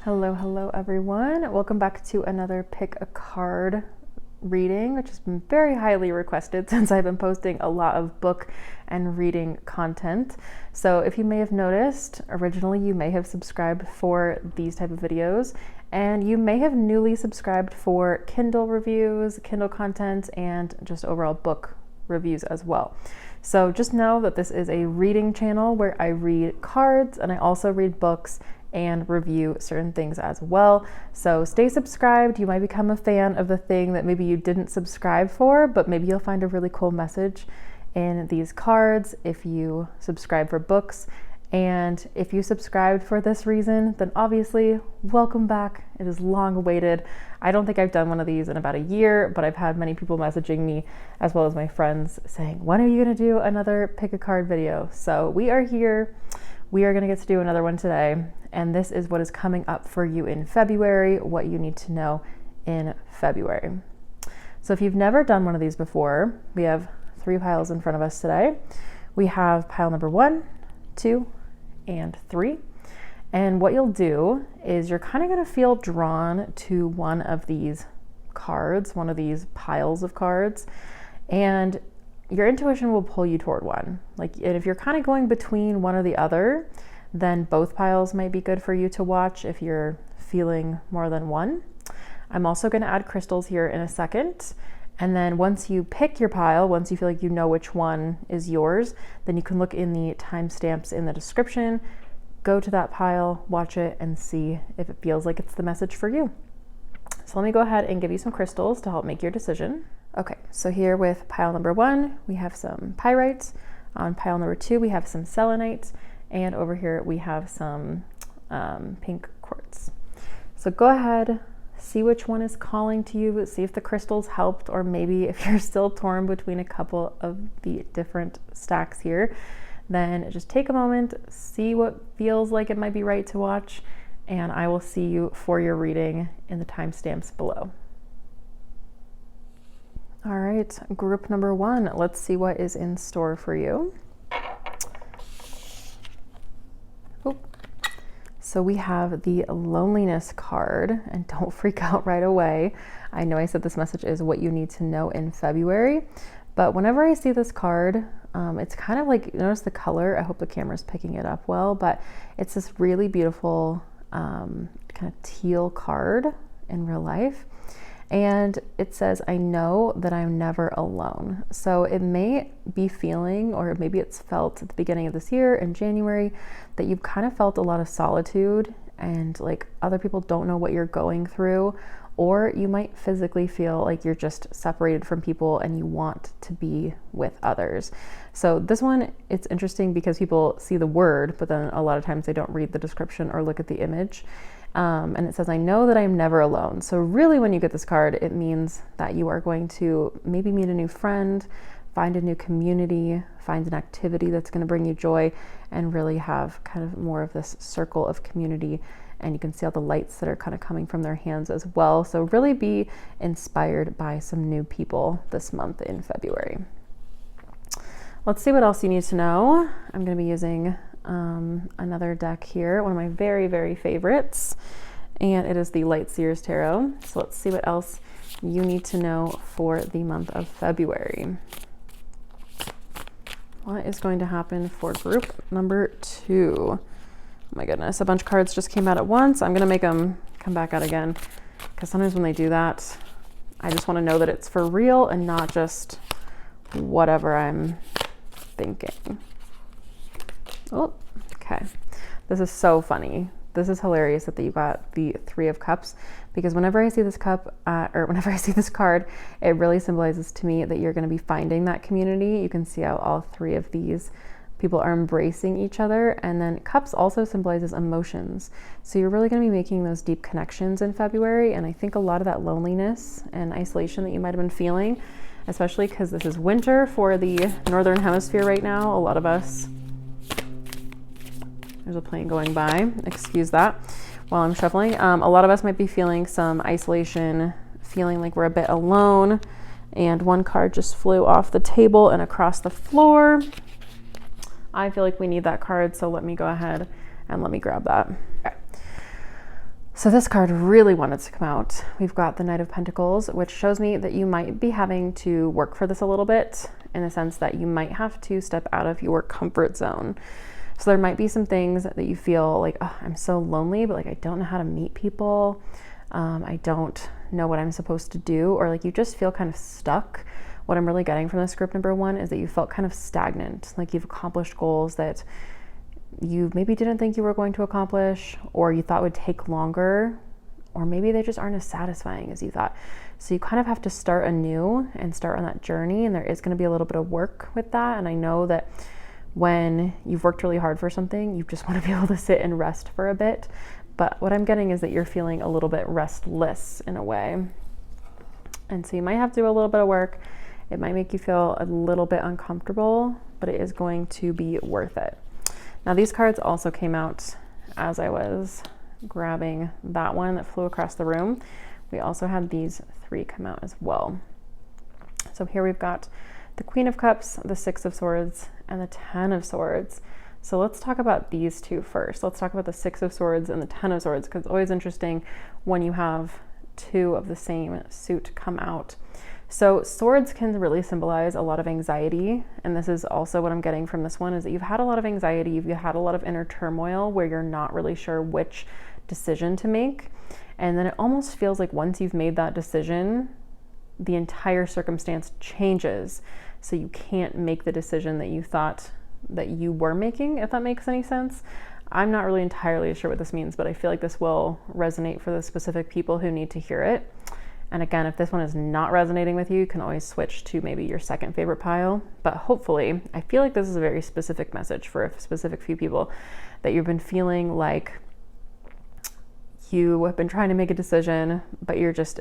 Hello everyone. Welcome back to another pick a card reading, which has been very highly requested since I've been posting a lot of book and reading content. So if you may have noticed, originally you may have subscribed for these type of videos, and you may have newly subscribed for Kindle reviews, Kindle content, and just overall book reviews as well. So just know that this is a reading channel where I read cards and I also read books and review certain things as well. So stay subscribed. You might become a fan of the thing that maybe you didn't subscribe for, but maybe you'll find a really cool message in these cards if you subscribe for books. And if you subscribed for this reason, then obviously welcome back. It is long awaited. I don't think I've done one of these in about a year, but I've had many people messaging me as well as my friends saying, when are you gonna do another pick a card video? So we are here. We are gonna get to do another one today. And this is what is coming up for you in February, what you need to know in February. So if you've never done one of these before, we have 3 piles in front of us today. We have pile number 1, 2, and 3. And what you'll do is you're kind of going to feel drawn to one of these cards, one of these piles of cards, and your intuition will pull you toward one. And if you're kind of going between one or the other, then both piles might be good for you to watch if you're feeling more than one. I'm also going to add crystals here in a second. And then once you pick your pile, once you feel like you know which one is yours, then you can look in the timestamps in the description, go to that pile, watch it, and see if it feels like it's the message for you. So let me go ahead and give you some crystals to help make your decision. Okay, so here with pile number 1, we have some pyrite. On pile number 2, we have some selenite. And over here we have some pink quartz. So go ahead, see which one is calling to you, see if the crystals helped, or maybe if you're still torn between a couple of the different stacks here, then just take a moment, see what feels like it might be right to watch, and I will see you for your reading in the timestamps below. All right, group number 1, let's see what is in store for you. So we have the loneliness card, and don't freak out right away. I know I said this message is what you need to know in February, but whenever I see this card, it's kind of like, notice the color. I hope the camera's picking it up well, but it's this really beautiful kind of teal card in real life. And it says, I know that I'm never alone. So it may be feeling, or maybe it's felt at the beginning of this year in January, that you've kind of felt a lot of solitude and like other people don't know what you're going through, or you might physically feel like you're just separated from people and you want to be with others. So this one, it's interesting because people see the word, but then a lot of times they don't read the description or look at the image. And it says, I know that I'm never alone. So really when you get this card, it means that you are going to maybe meet a new friend, find a new community, find an activity that's going to bring you joy, and really have kind of more of this circle of community. And you can see all the lights that are kind of coming from their hands as well. So really be inspired by some new people this month in February. Let's see what else you need to know. I'm going to be using another deck here, one of my very, very favorites, and it is the Light Seers Tarot. So let's see what else you need to know for the month of February. What is going to happen for group number 2? Oh my goodness, a bunch of cards just came out at once. I'm gonna make them come back out again, because sometimes when they do that, I just want to know that it's for real and not just whatever I'm thinking. Oh, okay. This is so funny. This is hilarious that you got the 3 of Cups, because whenever I see this whenever I see this card, it really symbolizes to me that you're going to be finding that community. You can see how all 3 of these people are embracing each other. And then Cups also symbolizes emotions. So you're really going to be making those deep connections in February. And I think a lot of that loneliness and isolation that you might have been feeling, especially because this is winter for the Northern Hemisphere right now, a lot of us, there's a plane going by, excuse that, while I'm shuffling. A lot of us might be feeling some isolation, feeling like we're a bit alone, and one card just flew off the table and across the floor. I feel like we need that card, so let me go ahead and let me grab that. Okay. So this card really wanted to come out. We've got the Knight of Pentacles, which shows me that you might be having to work for this a little bit, in the sense that you might have to step out of your comfort zone. So there might be some things that you feel like, oh, I'm so lonely, but like I don't know how to meet people. I don't know what I'm supposed to do, or like you just feel kind of stuck. What I'm really getting from this group number 1 is that you felt kind of stagnant, like you've accomplished goals that you maybe didn't think you were going to accomplish, or you thought would take longer, or maybe they just aren't as satisfying as you thought. So you kind of have to start anew and start on that journey, and there is going to be a little bit of work with that. And I know that when you've worked really hard for something, you just want to be able to sit and rest for a bit. But what I'm getting is that you're feeling a little bit restless in a way. And so you might have to do a little bit of work. It might make you feel a little bit uncomfortable, but it is going to be worth it. Now these cards also came out as I was grabbing that one that flew across the room. We also had these 3 come out as well. So here we've got the Queen of Cups, the 6 of Swords, and the 10 of Swords. So let's talk about these 2 first. Let's talk about the 6 of Swords and the 10 of Swords, because it's always interesting when you have 2 of the same suit come out. So swords can really symbolize a lot of anxiety, and this is also what I'm getting from this one, is that you've had a lot of anxiety, you've had a lot of inner turmoil where you're not really sure which decision to make. And then it almost feels like once you've made that decision, the entire circumstance changes. So you can't make the decision that you thought that you were making, if that makes any sense. I'm not really entirely sure what this means, but I feel like this will resonate for the specific people who need to hear it. And again, if this one is not resonating with you, you can always switch to maybe your second favorite pile. But hopefully, I feel like this is a very specific message for a specific few people, that you've been feeling like you have been trying to make a decision, but you're just,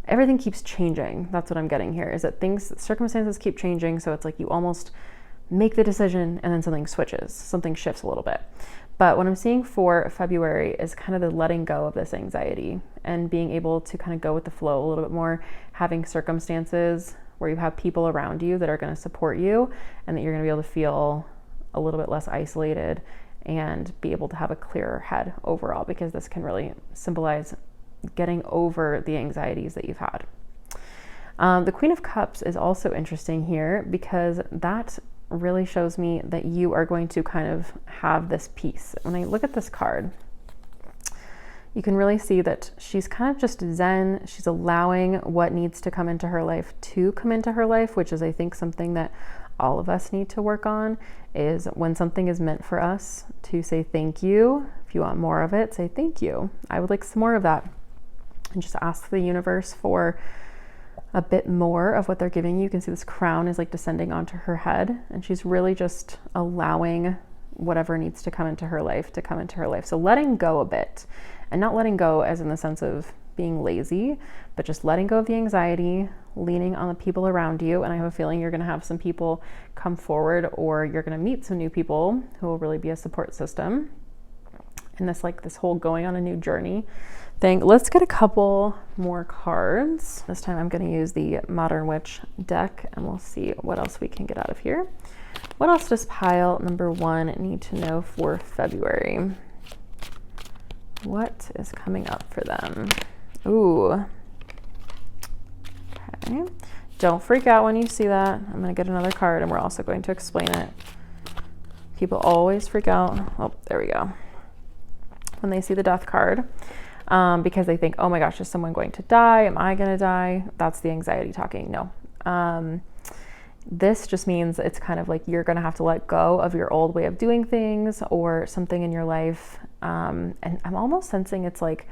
everything keeps changing. That's what I'm getting here, is that circumstances keep changing. So it's like you almost make the decision and then something switches, something shifts a little bit. But what I'm seeing for February is kind of the letting go of this anxiety and being able to kind of go with the flow a little bit more, having circumstances where you have people around you that are going to support you, and that you're going to be able to feel a little bit less isolated and be able to have a clearer head overall, because this can really symbolize getting over the anxieties that you've had. The Queen of Cups is also interesting here, because that really shows me that you are going to kind of have this peace. When I look at this card, you can really see that she's kind of just zen. She's allowing what needs to come into her life to come into her life, which is, I think, something that all of us need to work on, is when something is meant for us, to say thank you. If you want more of it, say thank you. I would like some more of that. And just ask the universe for a bit more of what they're giving you. You can see this crown is like descending onto her head, and she's really just allowing whatever needs to come into her life to come into her life. So letting go a bit, and not letting go as in the sense of being lazy, but just letting go of the anxiety, leaning on the people around you. And I have a feeling you're going to have some people come forward, or you're going to meet some new people who will really be a support system in this, like this whole going on a new journey thing. Let's get a couple more cards. This time I'm going to use the Modern Witch deck, and we'll see what else we can get out of here. What else does pile number 1 need to know for February? What is coming up for them? Ooh. Okay. Don't freak out when you see that. I'm going to get another card, and we're also going to explain it. People always freak out. Oh, there we go. When they see the Death card. Because they think, oh my gosh, is someone going to die? Am I going to die? That's the anxiety talking. No. This just means it's kind of like you're going to have to let go of your old way of doing things, or something in your life. And I'm almost sensing it's like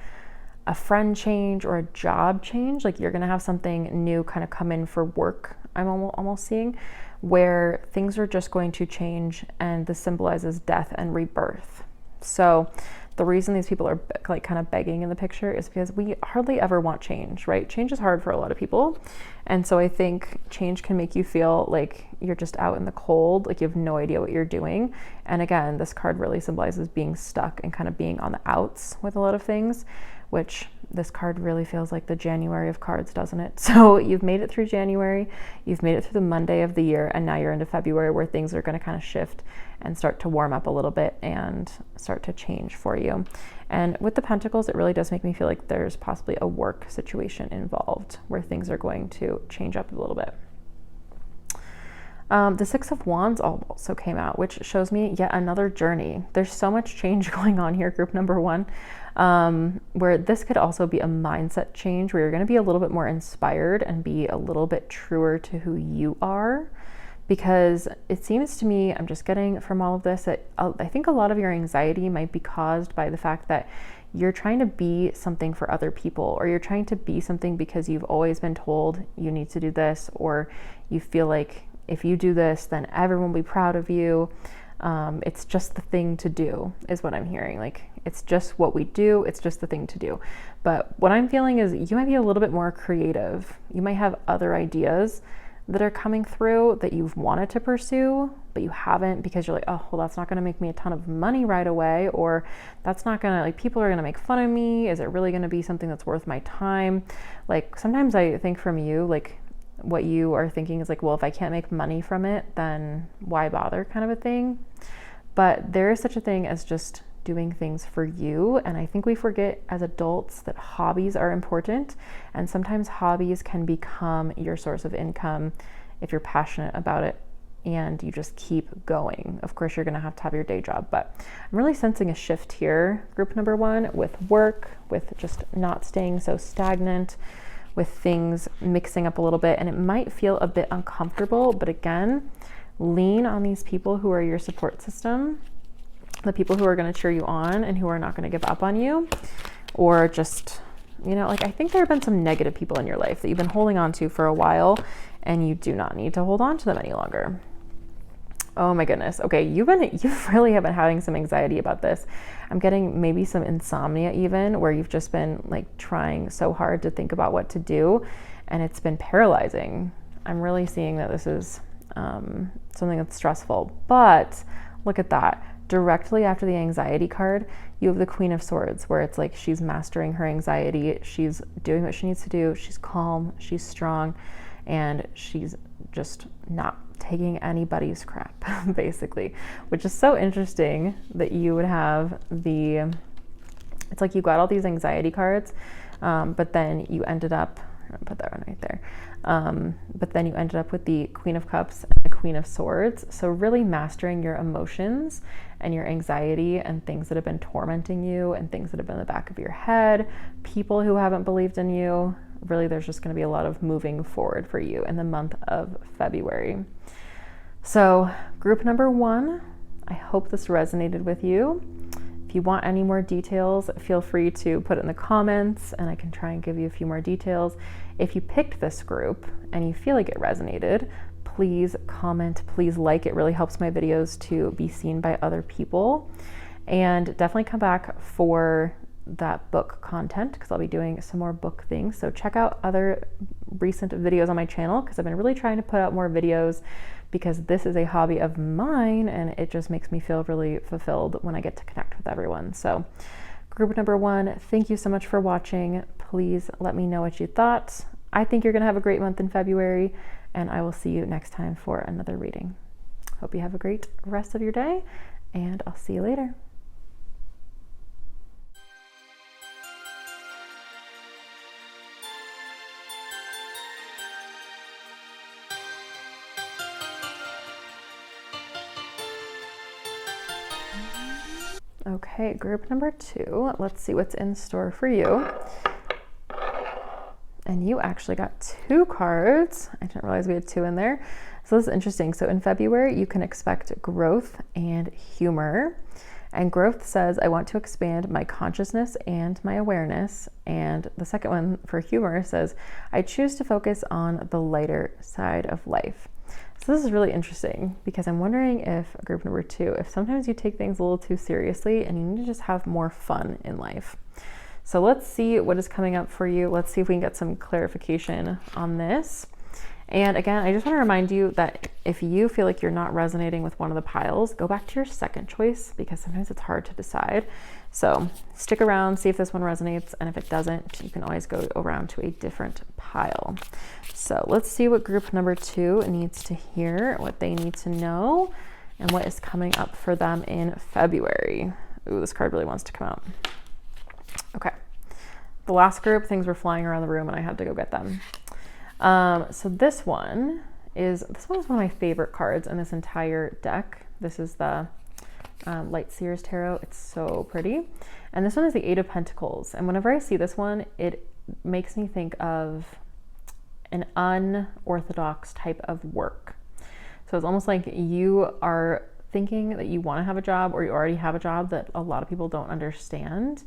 a friend change or a job change. Like you're going to have something new kind of come in for work. I'm almost seeing where things are just going to change, and this symbolizes death and rebirth. So the reason these people are like kind of begging in the picture is because we hardly ever want change, right? Change is hard for a lot of people. And so I think change can make you feel like you're just out in the cold, like you have no idea what you're doing. And again, this card really symbolizes being stuck and kind of being on the outs with a lot of things, which this card really feels like the January of cards, doesn't it? So you've made it through January, you've made it through the Monday of the year, and now you're into February where things are going to kind of shift and start to warm up a little bit and start to change for you. And with the Pentacles, it really does make me feel like there's possibly a work situation involved where things are going to change up a little bit. The Six of Wands also came out, which shows me yet another journey. There's so much change going on here, group number one, where this could also be a mindset change where you're going to be a little bit more inspired and be a little bit truer to who you are. Because it seems to me, I'm just getting from all of this, that I think a lot of your anxiety might be caused by the fact that you're trying to be something for other people, or you're trying to be something because you've always been told you need to do this, or you feel like if you do this, then everyone will be proud of you. It's just the thing to do is what I'm hearing. Like, it's just what we do. It's just the thing to do. But what I'm feeling is you might be a little bit more creative. You might have other ideas that are coming through that you've wanted to pursue, but you haven't because you're like, oh, well, that's not going to make me a ton of money right away. Or that's not going to, like, people are going to make fun of me. Is it really going to be something that's worth my time? Like, sometimes I think from you, like, what you are thinking is like, well, if I can't make money from it, then why bother, kind of a thing. But there is such a thing as just doing things for you. And I think we forget as adults that hobbies are important. And sometimes hobbies can become your source of income if you're passionate about it and you just keep going. Of course, you're going to have your day job, but I'm really sensing a shift here, group number one, with work, with just not staying so stagnant, with things mixing up a little bit. And it might feel a bit uncomfortable, but again, lean on these people who are your support system, the people who are going to cheer you on and who are not going to give up on you, or just, you know, like, I think there have been some negative people in your life that you've been holding on to for a while, and you do not need to hold on to them any longer. Oh my goodness. Okay, you really have been having some anxiety about this. I'm getting maybe some insomnia even, where you've just been like trying so hard to think about what to do, and it's been paralyzing. I'm really seeing that this is something that's stressful. But look at that. Directly after the anxiety card, you have the Queen of Swords, where it's like she's mastering her anxiety. She's doing what she needs to do. She's calm, she's strong, and she's just not taking anybody's crap, basically, which is so interesting that you would have it's like you got all these anxiety cards, but then you ended up, I'm gonna put that one right there, but then you ended up with the Queen of Cups and the Queen of Swords. So really mastering your emotions and your anxiety and things that have been tormenting you and things that have been in the back of your head, people who haven't believed in you. Really, there's just going to be a lot of moving forward for you in the month of February. So group number one, I hope this resonated with you. If you want any more details, feel free to put it in the comments and I can try and give you a few more details. If you picked this group and you feel like it resonated, please comment, please like. It really helps my videos to be seen by other people. And definitely come back for that book content, because I'll be doing some more book things. So check out other recent videos on my channel, because I've been really trying to put out more videos, because this is a hobby of mine and it just makes me feel really fulfilled when I get to connect with everyone. So group number one, thank you so much for watching. Please let me know what you thought. I think you're gonna have a great month in February, and I will see you next time for another reading. Hope you have a great rest of your day, and I'll see you later. Okay, group number two, let's see what's in store for you. And you actually got two cards. I didn't realize we had two in there. So this is interesting. So in February, you can expect growth and humor. And growth says, I want to expand my consciousness and my awareness. And the second one for humor says, I choose to focus on the lighter side of life. So this is really interesting, because I'm wondering if group number two, if sometimes you take things a little too seriously and you need to just have more fun in life. So let's see what is coming up for you. Let's see if we can get some clarification on this. And again, I just want to remind you that if you feel like you're not resonating with one of the piles, go back to your second choice, because sometimes it's hard to decide. So stick around, see if this one resonates, and if it doesn't, you can always go around to a different pile. So let's see what group number 2 needs to hear, what they need to know, and what is coming up for them in February. Ooh, this card really wants to come out. Okay. The last group, things were flying around the room and I had to go get them. So this one is one of my favorite cards in this entire deck. This is the Light Seers Tarot. It's so pretty. And this one is the Eight of Pentacles. And whenever I see this one, it makes me think of an unorthodox type of work. So it's almost like you are thinking that you want to have a job, or you already have a job that a lot of people don't understand,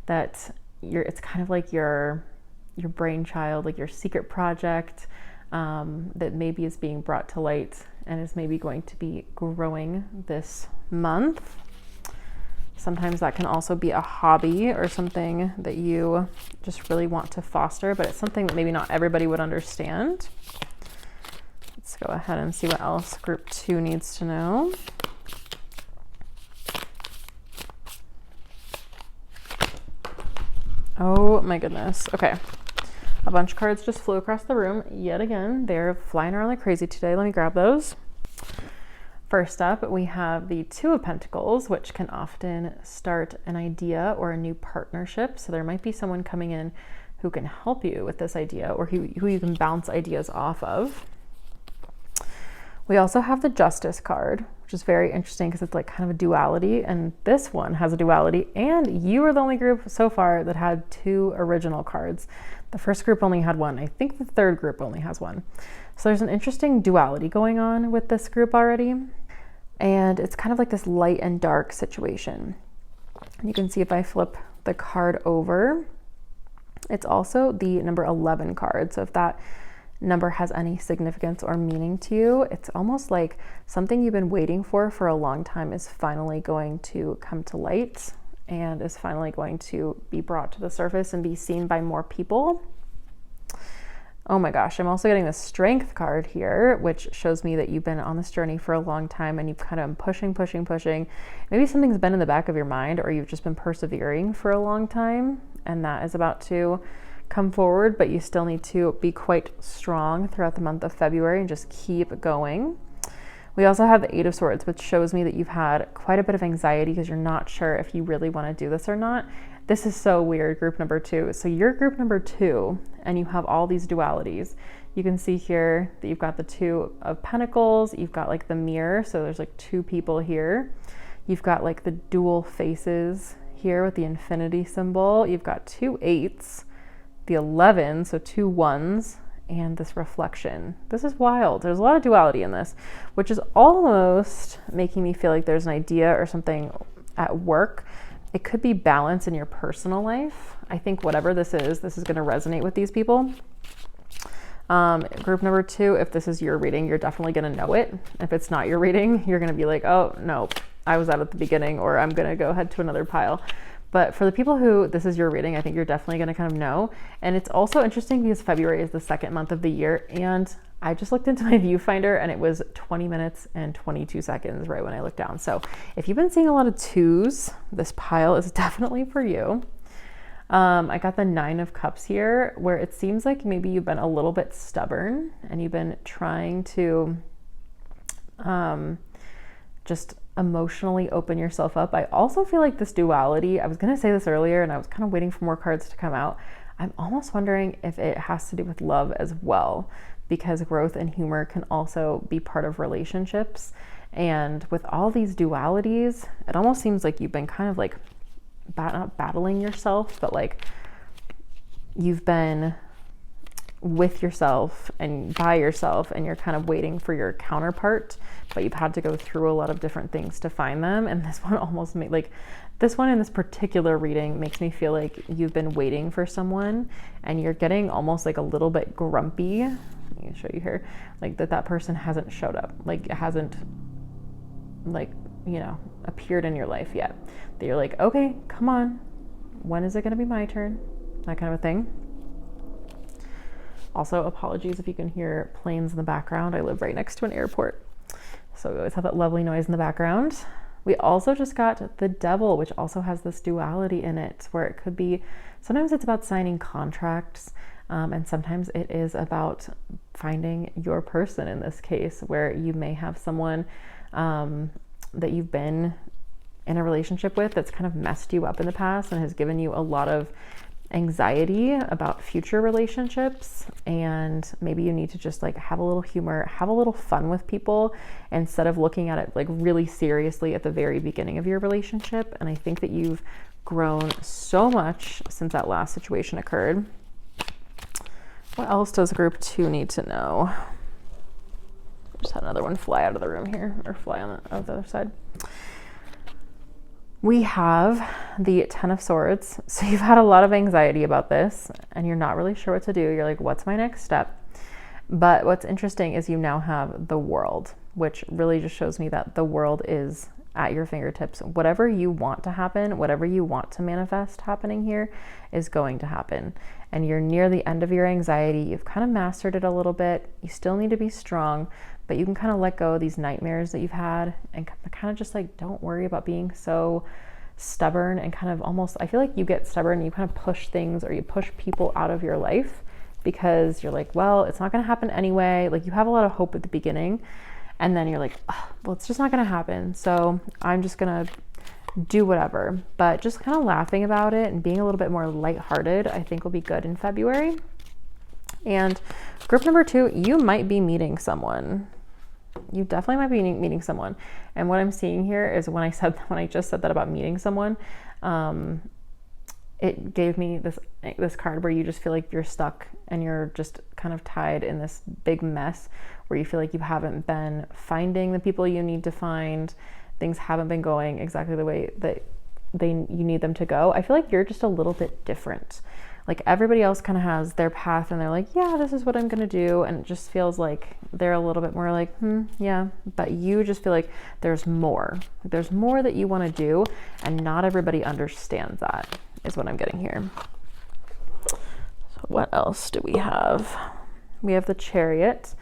that it's kind of like your brainchild, like your secret project that maybe is being brought to light and is maybe going to be growing this month. Sometimes that can also be a hobby or something that you just really want to foster, but it's something that maybe not everybody would understand. Let's go ahead and see what else group 2 needs to know. Oh my goodness. Okay. A bunch of cards just flew across the room yet again. They're flying around like crazy today. Let me grab those. First up, we have the Two of Pentacles, which can often start an idea or a new partnership. So there might be someone coming in who can help you with this idea, or who you can bounce ideas off of. We also have the Justice card, which is very interesting because it's like kind of a duality, and this one has a duality, and you are the only group so far that had 2 original cards. The first group only had 1. I think the third group only has 1. So there's an interesting duality going on with this group already, and it's kind of like this light and dark situation. And you can see if I flip the card over, it's also the number 11 card. So if that number has any significance or meaning to you, it's almost like something you've been waiting for a long time is finally going to come to light and is finally going to be brought to the surface and be seen by more people. Oh my gosh, I'm also getting the Strength card here, which shows me that you've been on this journey for a long time and you've kind of been pushing. Maybe something's been in the back of your mind, or you've just been persevering for a long time, and that is about to come forward, but you still need to be quite strong throughout the month of February and just keep going. We also have the Eight of Swords, which shows me that you've had quite a bit of anxiety because you're not sure if you really want to do this or not. This is so weird, group number 2. So you're group number 2 and you have all these dualities. You can see here that you've got the Two of Pentacles, you've got like the Mirror, so there's like 2 people here. You've got like the dual faces here with the infinity symbol. You've got 2 8s, the 11, so 2 1s, and this reflection. This is wild. There's a lot of duality in this, which is almost making me feel like there's an idea or something at work. It could be balance in your personal life. I think whatever this is going to resonate with these people. Group number 2, if this is your reading, you're definitely going to know it. If it's not your reading, you're going to be like, oh no, I was out at the beginning, or I'm going to go head to another pile. But for the people who this is your reading, I think you're definitely going to kind of know. And it's also interesting because February is the 2nd month of the year, and I just looked into my viewfinder and it was 20 minutes and 22 seconds right when I looked down. So if you've been seeing a lot of 2s, this pile is definitely for you. I got the 9 of Cups here, where it seems like maybe you've been a little bit stubborn and you've been trying to just emotionally open yourself up. I also feel like this duality, I was going to say this earlier and I was kind of waiting for more cards to come out. I'm almost wondering if it has to do with love as well, because growth and humor can also be part of relationships. And with all these dualities, it almost seems like you've been kind of like not battling yourself, but like you've been with yourself and by yourself, and you're kind of waiting for your counterpart, but you've had to go through a lot of different things to find them. And this one almost made like this one in this particular reading makes me feel like you've been waiting for someone and you're getting almost like a little bit grumpy. Let me show you here, like that person hasn't showed up, like it hasn't like, you know, appeared in your life yet, that you're like, okay, come on, when is it going to be my turn? That kind of a thing. Also, apologies if you can hear planes in the background. I live right next to an airport, so we always have that lovely noise in the background. We also just got the Devil, which also has this duality in it, where it could be, sometimes it's about signing contracts, and sometimes it is about finding your person in this case, where you may have someone that you've been in a relationship with that's kind of messed you up in the past and has given you a lot of anxiety about future relationships, and maybe you need to just like have a little humor, have a little fun with people instead of looking at it like really seriously at the very beginning of your relationship. And I think that you've grown so much since that last situation occurred. What else does group 2 need to know? Just had another one fly out of the room here, or fly on the other side. We have the 10 of Swords. So you've had a lot of anxiety about this and you're not really sure what to do. You're like, what's my next step? But what's interesting is you now have the World, which really just shows me that the world is at your fingertips. Whatever you want to happen, whatever you want to manifest happening here is going to happen. And you're near the end of your anxiety. You've kind of mastered it a little bit. You still need to be strong, but you can kind of let go of these nightmares that you've had and kind of just like, don't worry about being so stubborn and kind of almost, I feel like you get stubborn and you kind of push things, or you push people out of your life because you're like, well, it's not going to happen anyway. Like, you have a lot of hope at the beginning, and then you're like, oh, well, it's just not going to happen. So I'm just going to do whatever. But just kind of laughing about it and being a little bit more lighthearted, I think will be good in February. And group number 2, you might be meeting someone. You definitely might be meeting someone. And what I'm seeing here is when I just said that about meeting someone, it gave me this card where you just feel like you're stuck and you're just kind of tied in this big mess where you feel like you haven't been finding the people you need to find. Things haven't been going exactly the way that you need them to go. I feel like you're just a little bit different. Like, everybody else kind of has their path and they're like, yeah, this is what I'm going to do. And it just feels like they're a little bit more like, yeah. But you just feel like there's more. There's more that you want to do. And not everybody understands that, is what I'm getting here. So what else do we have? We have the Chariot.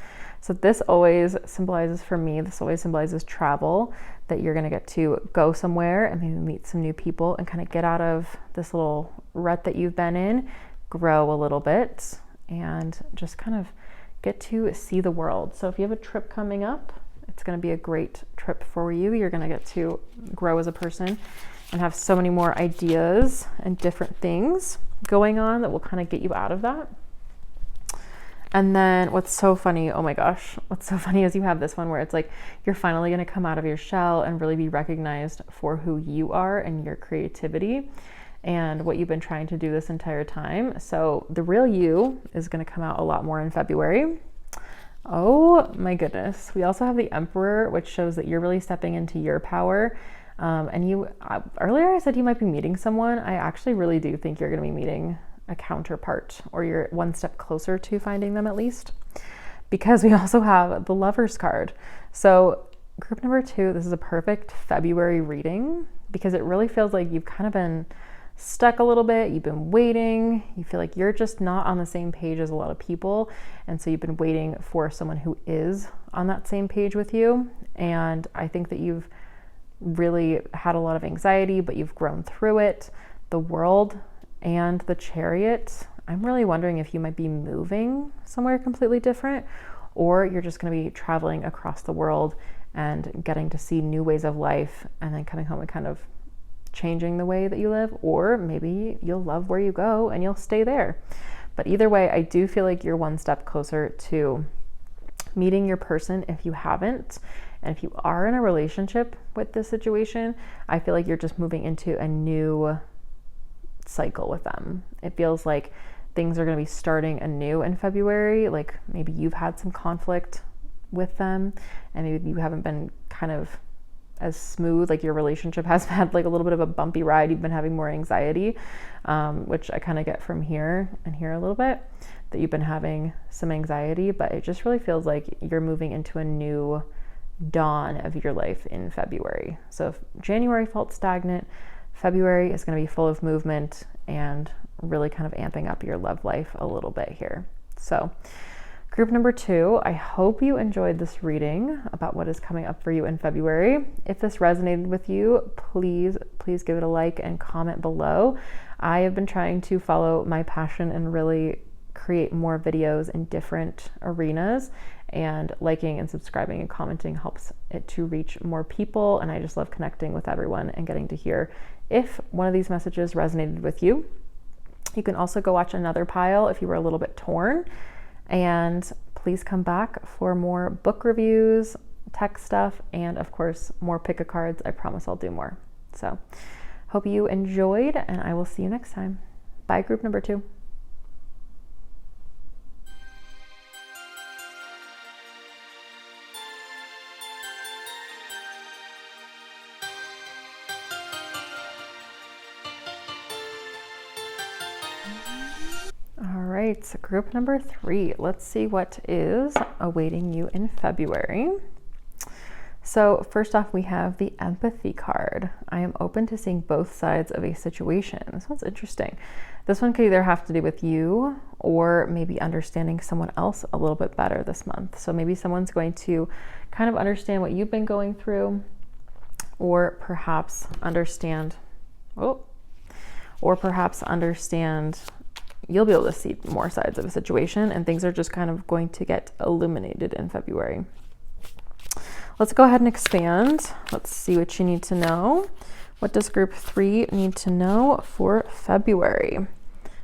So this always symbolizes, for me, this always symbolizes travel, that you're going to get to go somewhere and maybe meet some new people and kind of get out of this little rut that you've been in, grow a little bit, and just kind of get to see the world. So if you have a trip coming up, it's going to be a great trip for you. You're going to get to grow as a person and have so many more ideas and different things going on that will kind of get you out of that. And then what's so funny, oh my gosh, what's so funny is you have this one where it's like you're finally going to come out of your shell and really be recognized for who you are and your creativity and what you've been trying to do this entire time. So the real you is going to come out a lot more in February. Oh my goodness. We also have the Emperor, which shows that you're really stepping into your power. And earlier I said you might be meeting someone. I actually really do think you're going to be meeting a counterpart, or you're one step closer to finding them, at least, because we also have the Lovers card. So group number 2, this is a perfect February reading because it really feels like you've kind of been stuck a little bit. You've been waiting. You feel like you're just not on the same page as a lot of people. And so you've been waiting for someone who is on that same page with you. And I think that you've really had a lot of anxiety, but you've grown through it. The World and the Chariot, I'm really wondering if you might be moving somewhere completely different, or you're just going to be traveling across the world and getting to see new ways of life and then coming home and kind of changing the way that you live, or maybe you'll love where you go and you'll stay there. But either way, I do feel like you're one step closer to meeting your person if you haven't. And if you are in a relationship with this situation, I feel like you're just moving into a new cycle with them. It feels like things are going to be starting anew in February. Like maybe you've had some conflict with them and maybe you haven't been kind of as smooth, like your relationship has had like a little bit of a bumpy ride. You've been having more anxiety, which I kind of get from here and here a little bit, that you've been having some anxiety, but it just really feels like you're moving into a new dawn of your life in February. So if January felt stagnant, February is going to be full of movement and really kind of amping up your love life a little bit here. So Group number 2, I hope you enjoyed this reading about what is coming up for you in February. If this resonated with you, please give it a like and comment below. I have been trying to follow my passion and really create more videos in different arenas, and liking and subscribing and commenting helps it to reach more people, and I just love connecting with everyone and getting to hear if one of these messages resonated with you. You can also go watch another pile if you were a little bit torn. And please come back for more book reviews, tech stuff, and of course, more pick a cards. I promise I'll do more. So hope you enjoyed, and I will see you next time. Bye, group number 2. All right, so group number 3. Let's see what is awaiting you in February. So first off, we have the empathy card. I am open to seeing both sides of a situation. This one's interesting. This one could either have to do with you or maybe understanding someone else a little bit better this month. So maybe someone's going to kind of understand what you've been going through, or perhaps understand, you'll be able to see more sides of a situation, and things are just kind of going to get illuminated in February. Let's go ahead and expand. Let's see what you need to know. What does group 3 need to know for February?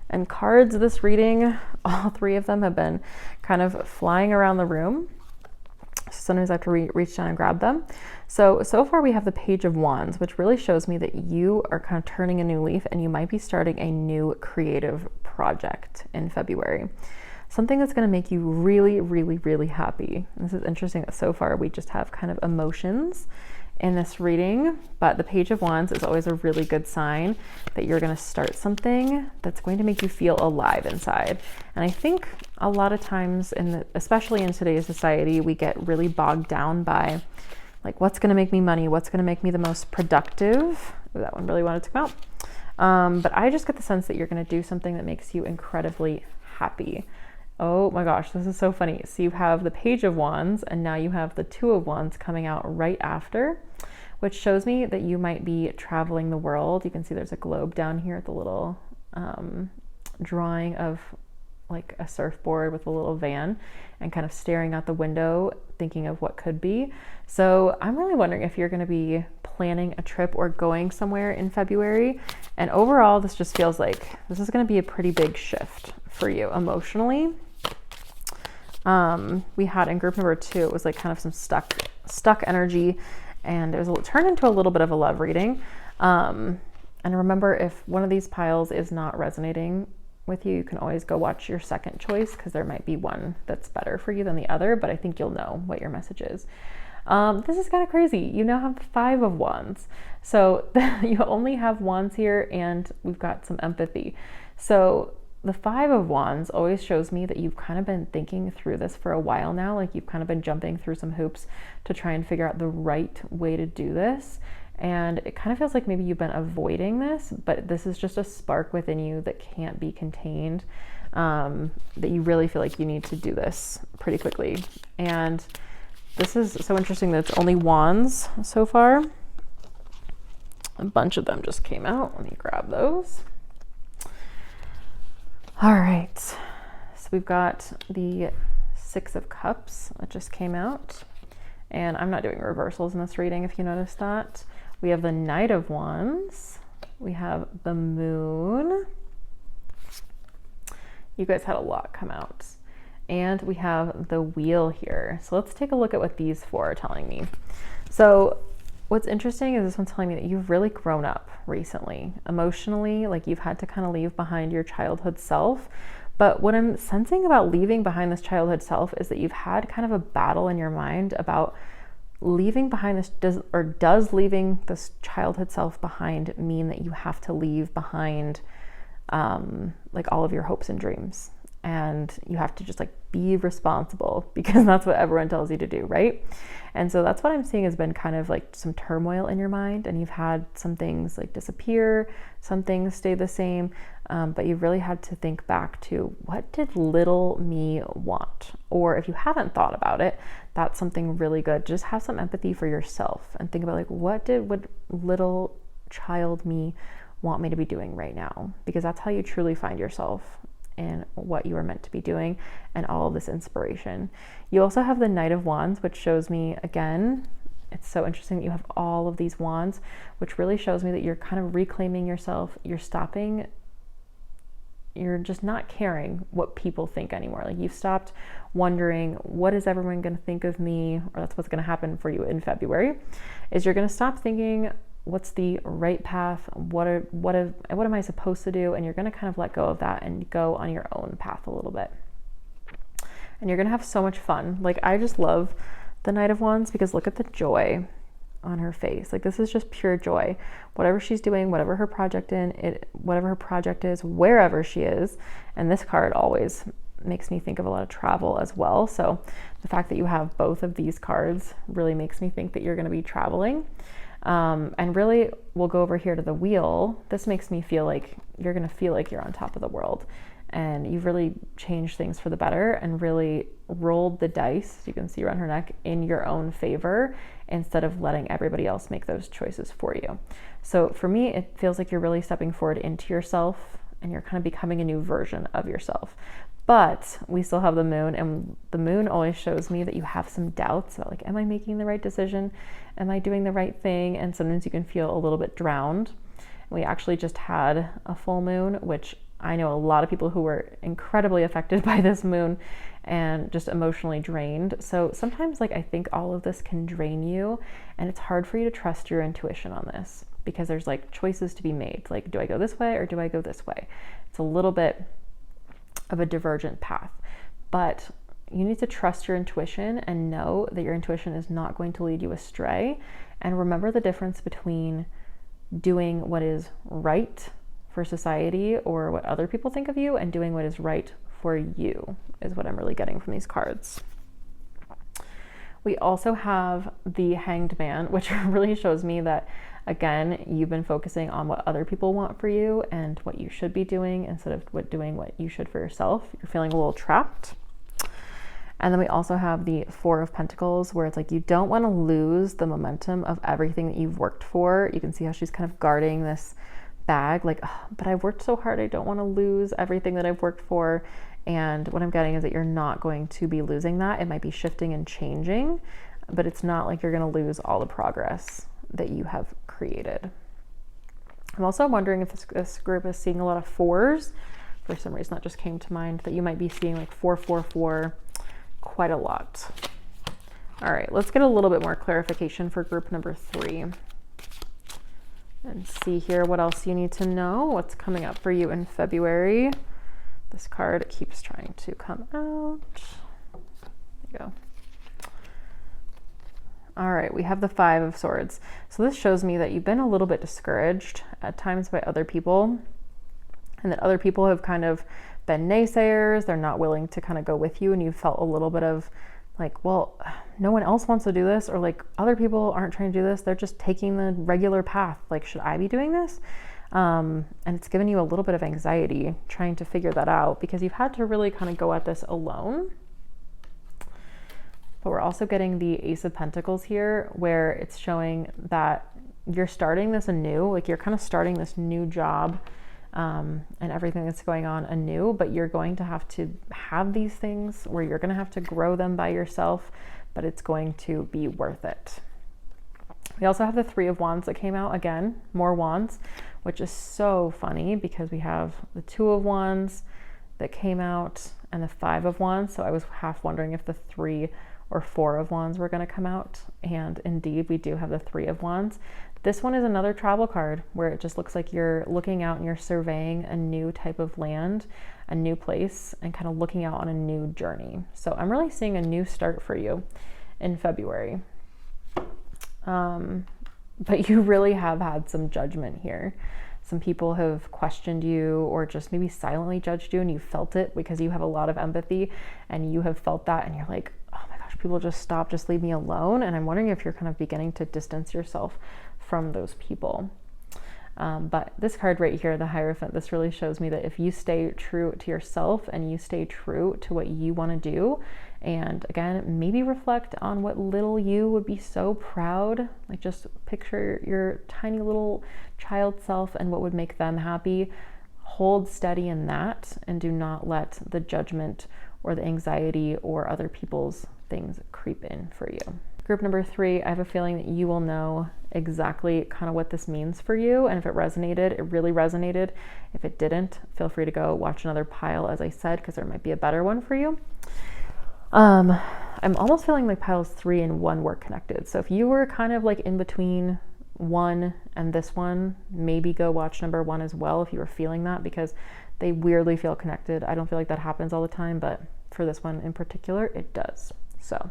And cards this reading, all 3 of them have been kind of flying around the room. Sometimes I have to reach down and grab them. So far we have the Page of Wands, which really shows me that you are kind of turning a new leaf, and you might be starting a new creative project in February. Something that's going to make you really, really, really happy. This is interesting that so far we just have kind of emotions in this reading, but the Page of Wands is always a really good sign that you're going to start something that's going to make you feel alive inside. And I think a lot of times, especially in today's society, we get really bogged down by like, what's going to make me money? What's going to make me the most productive? Ooh, that one really wanted to come out. But I just get the sense that you're going to do something that makes you incredibly happy. Oh my gosh, this is so funny. So you have the Page of Wands, and now you have the Two of Wands coming out right after, which shows me that you might be traveling the world. You can see there's a globe down here at the little drawing of like a surfboard with a little van, and kind of staring out the window thinking of what could be. So I'm really wondering if you're going to be planning a trip or going somewhere in February. And overall, this just feels like this is going to be a pretty big shift for you emotionally. We had in group number 2, it was like kind of some stuck energy, and it was turned into a little bit of a love reading. And remember, if one of these piles is not resonating with you, you can always go watch your second choice, because there might be one that's better for you than the other, but I think you'll know what your message is. This is kind of crazy. You now have the 5 of Wands. So you only have Wands here, and we've got some empathy. So the 5 of Wands always shows me that you've kind of been thinking through this for a while now. Like, you've kind of been jumping through some hoops to try and figure out the right way to do this. And it kind of feels like maybe you've been avoiding this, but this is just a spark within you that can't be contained, that you really feel like you need to do this pretty quickly. And this is so interesting that it's only Wands so far. A bunch of them just came out. Let me grab those. All right, so we've got the 6 of Cups that just came out, and I'm not doing reversals in this reading if you noticed that. We have the Knight of Wands, we have the Moon. You guys had a lot come out. And we have the Wheel here. So let's take a look at what these 4 are telling me. So what's interesting is this one's telling me that you've really grown up recently, emotionally, like you've had to kind of leave behind your childhood self. But what I'm sensing about leaving behind this childhood self is that you've had kind of a battle in your mind about leaving behind this. Does leaving this childhood self behind mean that you have to leave behind like all of your hopes and dreams? And you have to just like be responsible because that's what everyone tells you to do, right? And so that's what I'm seeing has been kind of like some turmoil in your mind, and you've had some things like disappear, some things stay the same. But you really had to think back to, what did little me want? Or if you haven't thought about it, that's something really good. Just have some empathy for yourself and think about, like, what would little child me want me to be doing right now? Because that's how you truly find yourself in what you are meant to be doing and all of this inspiration. You also have the Knight of Wands, which shows me, again, it's so interesting that you have all of these wands, which really shows me that you're kind of reclaiming yourself. You're stopping, you're just not caring what people think anymore. Like, you've stopped wondering, what is everyone going to think of me? Or that's what's going to happen for you in February, is you're going to stop thinking, what's the right path? What am I supposed to do? And you're going to kind of let go of that and go on your own path a little bit. And you're going to have so much fun. Like, I just love the Knight of Wands, because look at the joy on her face. Like, this is just pure joy. Whatever she's doing, whatever her project is, wherever she is. And this card always makes me think of a lot of travel as well. So the fact that you have both of these cards really makes me think that you're going to be traveling. And really, we'll go over here to the wheel. This makes me feel like you're going to feel like you're on top of the world, and you've really changed things for the better and really rolled the dice, you can see around her neck, in your own favor, instead of letting everybody else make those choices for you. So for me, it feels like you're really stepping forward into yourself, and you're kind of becoming a new version of yourself. But we still have the moon, and the moon always shows me that you have some doubts about, like, am I making the right decision? Am I doing the right thing? And sometimes you can feel a little bit drowned. We actually just had a full moon, which I know a lot of people who were incredibly affected by this moon and just emotionally drained. So sometimes, like, I think all of this can drain you, and it's hard for you to trust your intuition on this, because there's, like, choices to be made. Like, do I go this way or do I go this way? It's a little bit of a divergent path, but you need to trust your intuition and know that your intuition is not going to lead you astray. And remember the difference between doing what is right for society or what other people think of you, and doing what is right for you, is what I'm really getting from these cards. We also have the Hanged Man, which really shows me that, again, you've been focusing on what other people want for you and what you should be doing instead of doing what you should for yourself. You're feeling a little trapped. And then we also have the Four of Pentacles, where it's like, you don't want to lose the momentum of everything that you've worked for. You can see how she's kind of guarding this bag, like, oh, but I've worked so hard, I don't want to lose everything that I've worked for. And what I'm getting is that you're not going to be losing that. It might be shifting and changing, but it's not like you're going to lose all the progress that you have created. I'm also wondering if this group is seeing a lot of fours. For some reason, that just came to mind, that you might be seeing like 444 quite a lot. All right, let's get a little bit more clarification for group number 3 and see here what else you need to know, what's coming up for you in February. This card keeps trying to come out. There you go. All right, we have the Five of Swords. So this shows me that you've been a little bit discouraged at times by other people, and that other people have kind of been naysayers. They're not willing to kind of go with you, and you felt a little bit of like, well, no one else wants to do this, or like, other people aren't trying to do this. They're just taking the regular path. Like, should I be doing this? And it's given you a little bit of anxiety trying to figure that out, because you've had to really kind of go at this alone. But we're also getting the Ace of Pentacles here, where it's showing that you're starting this anew. Like, you're kind of starting this new job, and everything that's going on anew, but you're going to have these things where you're going to have to grow them by yourself, but it's going to be worth it. We also have the Three of Wands that came out again, more wands, which is so funny because we have the Two of Wands that came out and the Five of Wands. So I was half wondering if the 3 or 4 of Wands were going to come out. And indeed, we do have the 3 of Wands. This one is another travel card where it just looks like you're looking out and you're surveying a new type of land, a new place, and kind of looking out on a new journey. So I'm really seeing a new start for you in February. But you really have had some judgment here. Some people have questioned you or just maybe silently judged you, and you felt it because you have a lot of empathy and you have felt that, and you're like, oh my gosh, people just stop, just leave me alone. And I'm wondering if you're kind of beginning to distance yourself from those people. But this card right here, the Hierophant, this really shows me that if you stay true to yourself and you stay true to what you want to do, and again, maybe reflect on what little you would be so proud, like just picture your tiny little child self and what would make them happy. Hold steady in that and do not let the judgment or the anxiety or other people's things creep in for you. Group number 3, I have a feeling that you will know exactly kind of what this means for you. And if it resonated, it really resonated. If it didn't, feel free to go watch another pile, as I said, because there might be a better one for you. I'm almost feeling like piles 3 and 1 were connected. So if you were kind of like in between 1 and this one, maybe go watch number 1 as well if you were feeling that, because they weirdly feel connected. I don't feel like that happens all the time, but for this one in particular, it does. So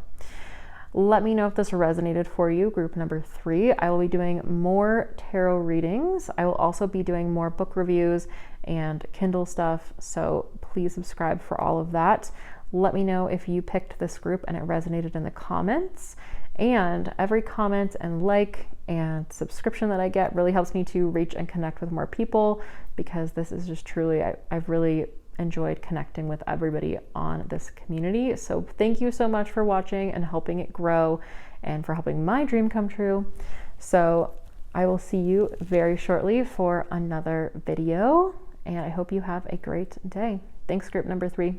let me know if this resonated for you, group number 3. I will be doing more tarot readings. I will also be doing more book reviews and Kindle stuff, so please subscribe for all of that. Let me know if you picked this group and it resonated in the comments. And every comment and like and subscription that I get really helps me to reach and connect with more people, because this is just truly, I've really enjoyed connecting with everybody on this community. So thank you so much for watching and helping it grow and for helping my dream come true. So I will see you very shortly for another video, and I hope you have a great day. Thanks, group number 3.